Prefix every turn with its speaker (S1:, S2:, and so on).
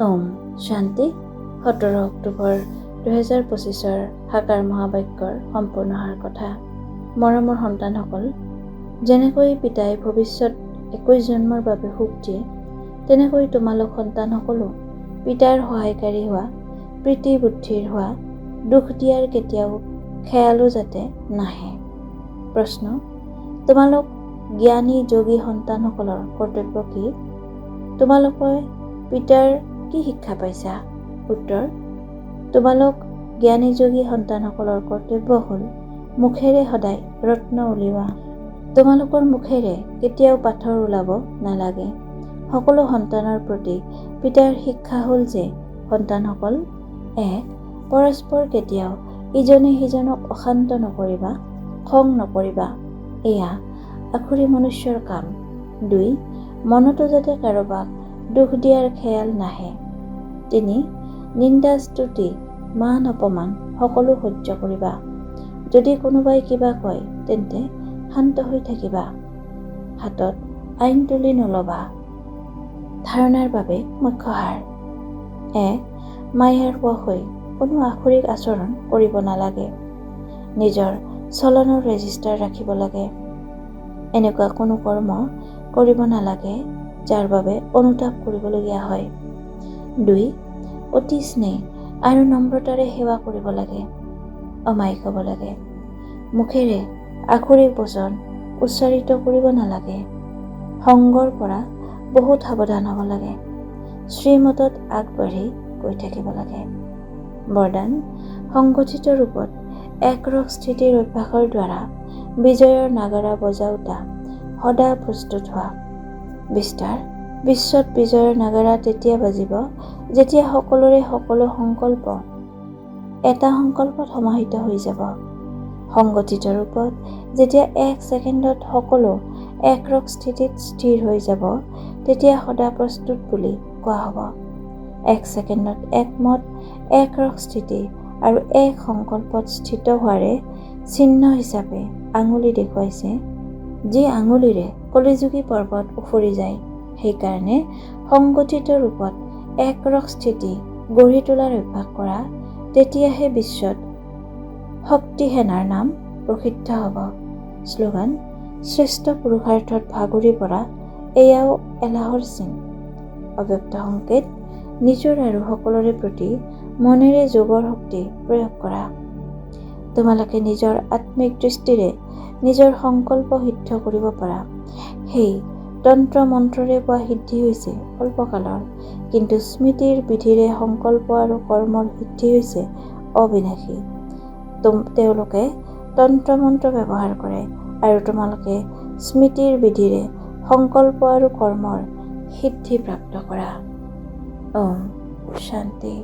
S1: ওম শান্তি। 17 অক্টোবৰ 2025 সাকাৰ মহাবাক্যৰ সম্পূৰ্ণ হোৱাৰ কথা। মৰমৰ সন্তানসকল, যেনেকৈ পিতাই ভৱিষ্যত 21 জন্মৰ বাবে সুখ দিয়ে, তেনেকৈ তোমালোক সন্তানসকলো পিতাৰ সহায়কাৰী হোৱা, প্ৰীতি বুদ্ধিৰ হোৱা, দুখ দিয়াৰ কেতিয়াও খেয়ালো যাতে নাহে। প্ৰশ্ন: তোমালোক জ্ঞানী যোগী সন্তানসকলৰ কৰ্তব্য কি? তোমালোকে পিতাৰ কি শিক্ষা পাইছা? উত্তৰ: তোমালোক জ্ঞানী যোগী সন্তানসকলৰ কৰ্তব্য হ'ল মুখেৰে সদায় ৰত্ন উলিওৱা। তোমালোকৰ মুখেৰে কেতিয়াও পাথৰ ওলাব নালাগে। সকলো সন্তানৰ প্ৰতি পিতাৰ শিক্ষা হ'ল যে সন্তানসকল, পৰস্পৰ কেতিয়াও ইজনে সিজনক অশান্ত নকৰিবা, খং নকৰিবা। এয়া আখুৰি মনুষ্যৰ কাম। 2. মনতো যাতে কাৰোবাক দুখ দিয়াৰ খেয়াল নাহে। 3. নিন্দা স্তুতি মান অপমান সকলো সহ্য কৰিবা। যদি কোনোবাই কিবা কয় তেন্তে শান্ত হৈ থাকিবা। হাতত আইন তুলি নলবা। ধাৰণাৰ বাবে মুখ্য সাৰ: 1. মায়াৰ বশ হৈ কোনো আসুৰিক আচৰণ কৰিব নালাগে। নিজৰ চলনৰ ৰেজিষ্টাৰ ৰাখিব লাগে। এনেকুৱা কোনো কৰ্ম কৰিব নালাগে যাৰ বাবে অনুতাপ কৰিবলগীয়া হয়। 2. অতি স্নেহ আৰু নম্ৰতাৰে সেৱা কৰিব লাগে। অমায়িক হ'ব লাগে। মুখেৰে আসুৰিক বচন উচ্চাৰিত কৰিব নালাগে। সংগৰ পৰা বহুত সাৱধান হ'ব লাগে। শ্ৰীমতত আগবাঢ়ি গৈ থাকিব লাগে। বৰদান: সংগঠিত ৰূপত একৰস স্থিতিৰ অভ্যাসৰ দ্বাৰা বিজয়ৰ নাগাৰা বজাওঁতা সদা প্ৰস্তুত হোৱা। বিস্তাৰ: বিশ্বত বিজয়ৰ নাগাৰা তেতিয়া বাজিব যেতিয়া সকলোৰে সকলো সংকল্প এটা সংকল্পত সমাহিত হৈ যাব। সংগঠিত ৰূপত যেতিয়া 1 ছেকেণ্ডত সকলো একৰস স্থিতিত স্থিৰ হৈ যাব, তেতিয়া সদা প্ৰস্তুত বুলি কোৱা হ'ব। 1 ছেকেণ্ডত একমত একৰস স্থিতি আৰু এক সংকল্পত স্থিত হোৱাৰে চিহ্ন হিচাপে আঙুলি দেখুৱাইছে, যি আঙুলিৰে কলিযুগী পৰ্বত উফৰি যায়। সেইকাৰণে সংগঠিত ৰূপত একৰস স্থিতি গঢ়ি তোলাৰ অভ্যাস কৰা, তেতিয়াহে বিশ্বত শক্তি সেনাৰ নাম প্ৰসিদ্ধ হ'ব। শ্লোগান: শ্ৰেষ্ঠ পুৰুষাৰ্থত ভাগৰি পৰা এয়াও এলাহৰ চিন। অব্যক্ত সংকেত: নিজৰ আৰু সকলোৰে প্ৰতি মনেৰে যোগৰ শক্তি প্ৰয়োগ কৰা। তোমালোকে নিজৰ আত্মিক দৃষ্টিৰে নিজৰ সংকল্প সিদ্ধ কৰিব পাৰা। সেই তন্ত্ৰ মন্ত্ৰৰে পোৱা সিদ্ধি হৈছে অল্পকালৰ, কিন্তু স্মৃতিৰ বিধিৰে সংকল্প আৰু কৰ্মৰ সিদ্ধি হৈছে অবিনাশী। তেওঁলোকে তন্ত্ৰ মন্ত্ৰ ব্যৱহাৰ কৰে আৰু তোমালোকে স্মৃতিৰ বিধিৰে সংকল্প আৰু কৰ্মৰ সিদ্ধি প্ৰাপ্ত কৰা। ওম শান্তি।